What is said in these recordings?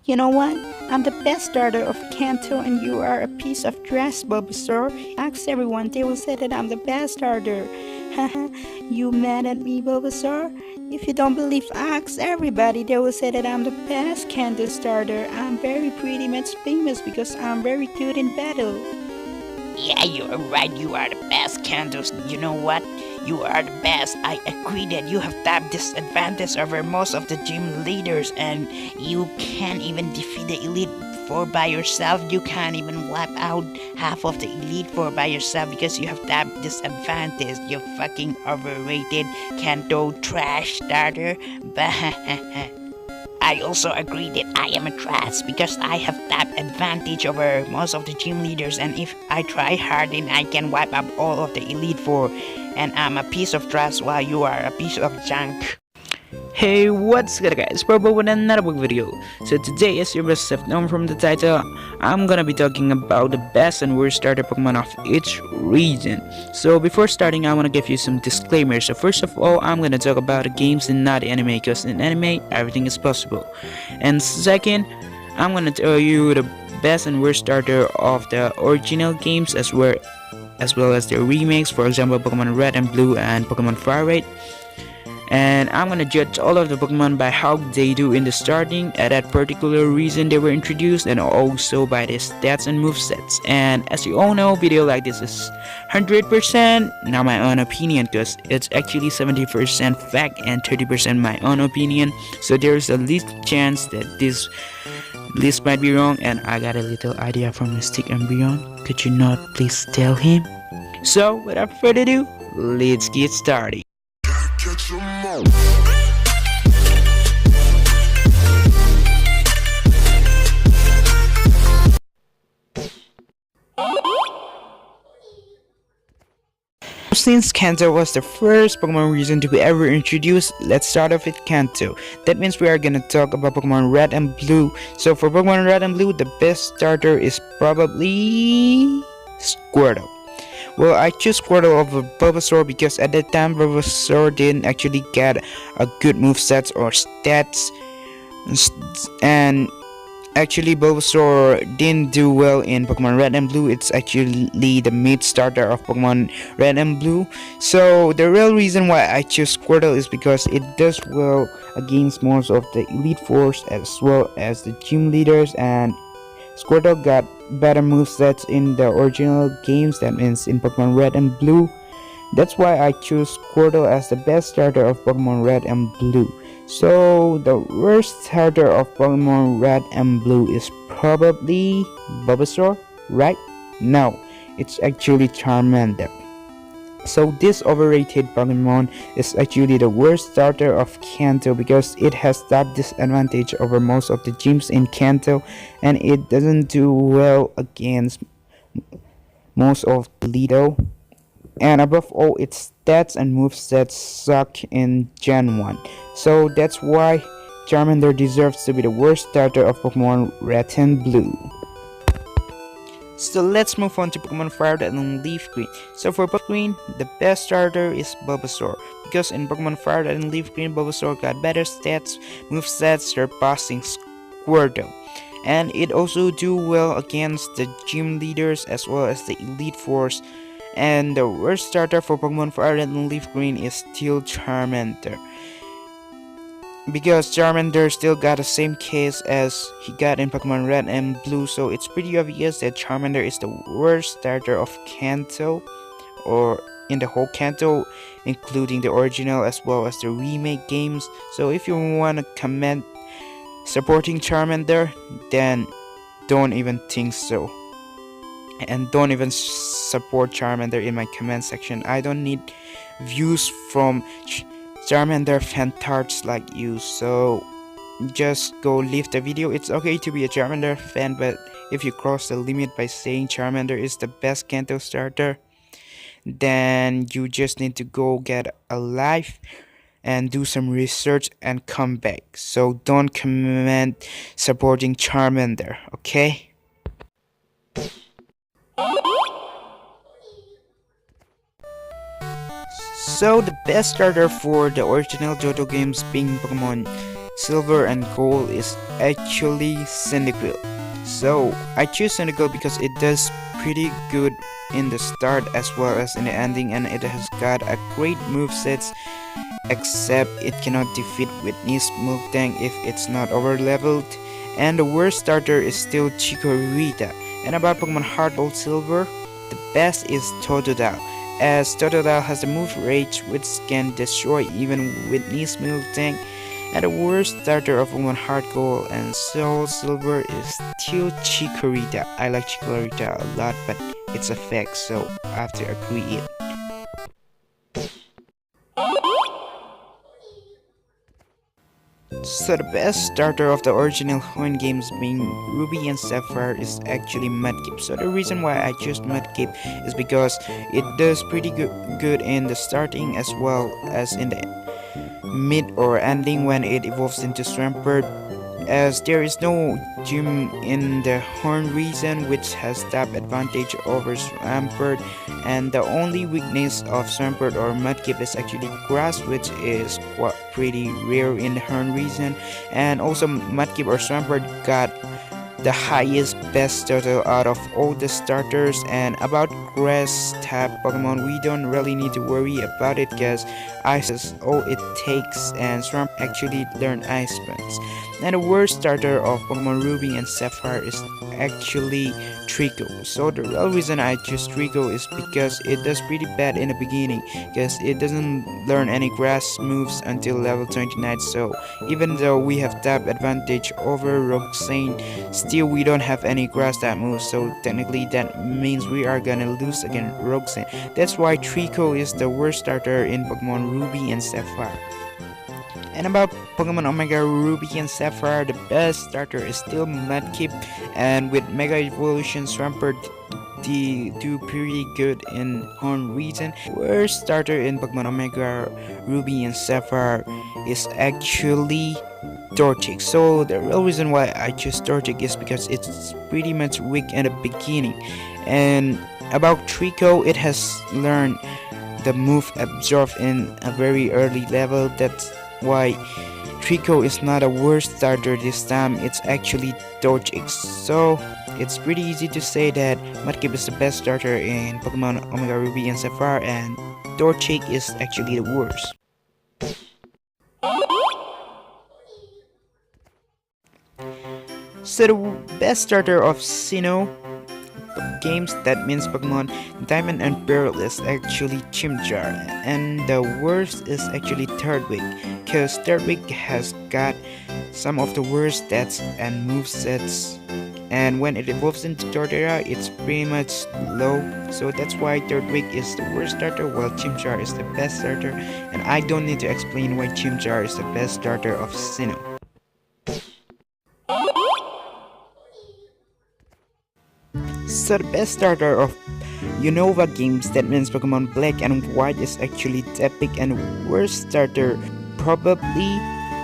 You know what? I'm the best starter of Kanto and you are a piece of trash, Bulbasaur. Ask everyone, they will say that I'm the best starter. Haha, you mad at me, Bulbasaur? If you don't believe, ask everybody, they will say that I'm the best Kanto starter. I'm very pretty much famous because I'm very good in battle. Yeah, you're right. You are the best, Cantos. You know what? You are the best. I agree that you have that disadvantage over most of the gym leaders, and you can't even defeat the Elite Four by yourself. You can't even wipe out half of the Elite Four by yourself because you have that disadvantage. You fucking overrated Kanto trash starter. I also agree that I am a trash because I have that advantage over most of the gym leaders, and if I try hard then I can wipe up all of the Elite Four, and I'm a piece of trash while you are a piece of junk. Hey, what's good guys, Purple with another book video. So today, as you must have known from the title, I'm gonna be talking about the best and worst starter Pokemon of each region. So before starting, I wanna give you some disclaimers. So first of all, I'm gonna talk about the games and not the anime, because in anime, everything is possible. And second, I'm gonna tell you the best and worst starter of the original games as well as the remakes, for example Pokemon Red and Blue and Pokemon Fire Red. And I'm gonna judge all of the Pokemon by how they do in the starting, at that particular reason they were introduced, and also by their stats and movesets. And as you all know, video like this is 100% not my own opinion, because it's actually 70% fact and 30% my own opinion. So there's a least chance that this list might be wrong, and I got a little idea from Mystic Embryon. Could you not please tell him? So without further ado, let's get started. Since Kanto was the first Pokemon region to be ever introduced, let's start off with Kanto. That means we are gonna talk about Pokemon Red and Blue. So for Pokemon Red and Blue, the best starter is probably Squirtle. Well, I choose Squirtle over Bulbasaur because at that time Bulbasaur didn't actually get a good moveset or stats, and actually Bulbasaur didn't do well in Pokemon Red and Blue. It's actually the mid starter of Pokemon Red and Blue. So the real reason why I choose Squirtle is because it does well against most of the Elite Fours as well as the gym leaders, and Squirtle got better movesets in the original games, that means in Pokemon Red and Blue. That's why I choose Squirtle as the best starter of Pokemon Red and Blue. So the worst starter of Pokemon Red and Blue is probably Bulbasaur, right? No, it's actually Charmander. So this overrated Pokemon is actually the worst starter of Kanto because it has that disadvantage over most of the gyms in Kanto, and it doesn't do well against most of Lido. And above all, its stats and movesets suck in Gen 1. So that's why Charmander deserves to be the worst starter of Pokemon Red and Blue. So let's move on to Pokemon Fire Red and Leaf Green. So for Pokemon Green, the best starter is Bulbasaur, because in Pokemon Fire Red and Leaf Green, Bulbasaur got better stats, movesets surpassing Squirtle. And it also do well against the gym leaders as well as the Elite Fours. And the worst starter for Pokemon Fire Red and Leaf Green is still Charmander, because Charmander still got the same case as he got in Pokemon Red and Blue, so it's pretty obvious that Charmander is the worst starter of Kanto, or in the whole Kanto, including the original as well as the remake games. So if you want to comment supporting Charmander, then don't even think so. And don't even support Charmander in my comment section. I don't need views from Charmander fantards like you, so just go leave the video. It's okay to be a Charmander fan, but if you cross the limit by saying Charmander is the best Kanto starter, then you just need to go get a life and do some research and come back. So don't comment supporting Charmander, okay? So the best starter for the original Johto games being Pokemon silver and gold is actually Cyndaquil. So I choose Cyndaquil because it does pretty good in the start as well as in the ending, and it has got a great movesets, except it cannot defeat Whitney's Miltank if it's not over leveled. And the worst starter is still Chikorita. And about Pokemon Heart Gold Silver, the best is Totodile, as Totodile has the move Rage which can destroy even Whitney's Miltank. And the worst starter of Pokemon Heart Gold and Soul Silver is still Chikorita. I like Chikorita a lot, but it's a fact, so I have to agree it. So the best starter of the original Horn games being Ruby and Sapphire is actually Mudkip. So the reason why I choose Mudkip is because it does pretty good in the starting as well as in the mid or ending when it evolves into Swampert, as there is no gym in the Horn region which has tap advantage over Swampert, and the only weakness of Swampert or Mudkip is actually grass, which is quite pretty rare in the Horn region. And also Mudkip or Swampert got the highest best total out of all the starters. And about grass type Pokemon, we don't really need to worry about it because ice is all it takes, and Swamp actually learn ice burns. And the worst starter of Pokemon Ruby and Sapphire is actually Trico. So the real reason I choose Trico is because it does pretty bad in the beginning, because it doesn't learn any grass moves until level 29. So even though we have tap advantage over Roxane, still we don't have any grass type moves, so technically that means we are gonna lose against Roxane. That's why Trico is the worst starter in Pokemon Ruby and Sapphire. And about Pokemon Omega Ruby and Sapphire, the best starter is still Mudkip, and with Mega Evolution Swampert they do pretty good in Horn region. Worst starter in Pokemon Omega Ruby and Sapphire is actually Torchic. So the real reason why I choose Torchic is because it's pretty much weak in the beginning. And about Trico, it has learned the move Absorb in a very early level. That's why Trico is not a worst starter this time, it's actually Torchic. So it's pretty easy to say that Mudkip is the best starter in Pokemon Omega Ruby and Sapphire, and Torchic is actually the worst. So the best starter of Sinnoh games, that means Pokemon Diamond and Pearl, is actually Chimchar, and the worst is actually Turtwig, because Turtwig has got some of the worst stats and movesets, and when it evolves into Torterra it's pretty much low. So that's why Turtwig is the worst starter while Chimchar is the best starter, and I don't need to explain why Chimchar is the best starter of Sinnoh. So the best starter of Unova games, that means Pokemon Black and White, is actually Tepig, and worst starter probably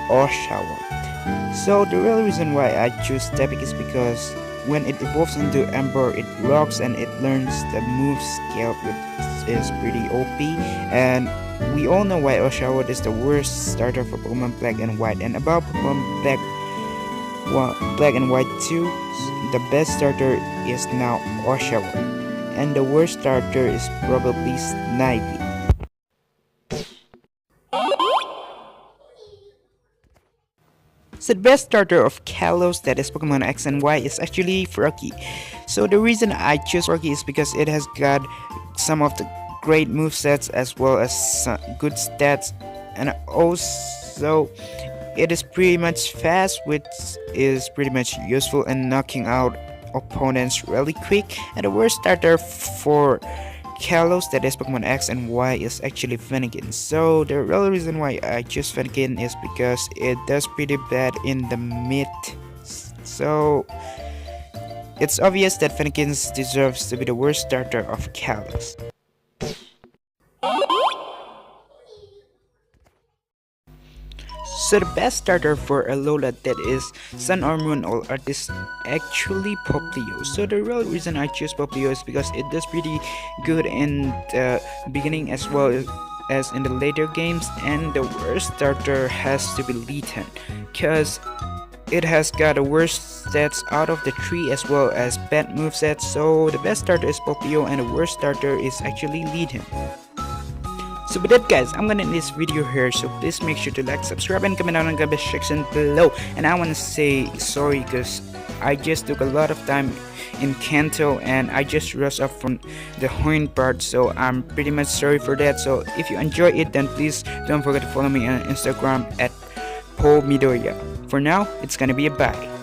Oshawott. So the real reason why I choose Tepig is because when it evolves into Ember, it rocks and it learns the move scale, which is pretty OP, and we all know why Oshawott is the worst starter for Pokemon Black and White. And about Pokemon Black and White 2, the best starter is now Oshawott, and the worst starter is probably Snivy. So the best starter of Kalos, that is Pokemon X and Y, is actually Froggy. So the reason I choose Froggy is because it has got some of the great movesets as well as some good stats, and also it is pretty much fast, which is pretty much useful in knocking out opponents really quick. And the worst starter for Kalos, that is Pokemon X and Y, is actually Fennekin. So the real reason why I choose Fennekin is because it does pretty bad in the mid. So it's obvious that Fennekin deserves to be the worst starter of Kalos. So the best starter for Alola, that is Sun or Moon All Art, is actually Poplio. So the real reason I choose Poplio is because it does pretty good in the beginning as well as in the later games, and the worst starter has to be Lee-Ten, cause it has got the worst stats out of the three as well as bad movesets. So the best starter is Popio and the worst starter is actually Lee-Ten. So with that guys, I'm gonna end this video here, so please make sure to like, subscribe, and comment down in the comment section below. And I wanna say sorry because I just took a lot of time in Kanto and I just rushed up from the horn part, so I'm pretty much sorry for that. So if you enjoy it, then please don't forget to follow me on Instagram at Paul Midoya. For now, it's gonna be a bye.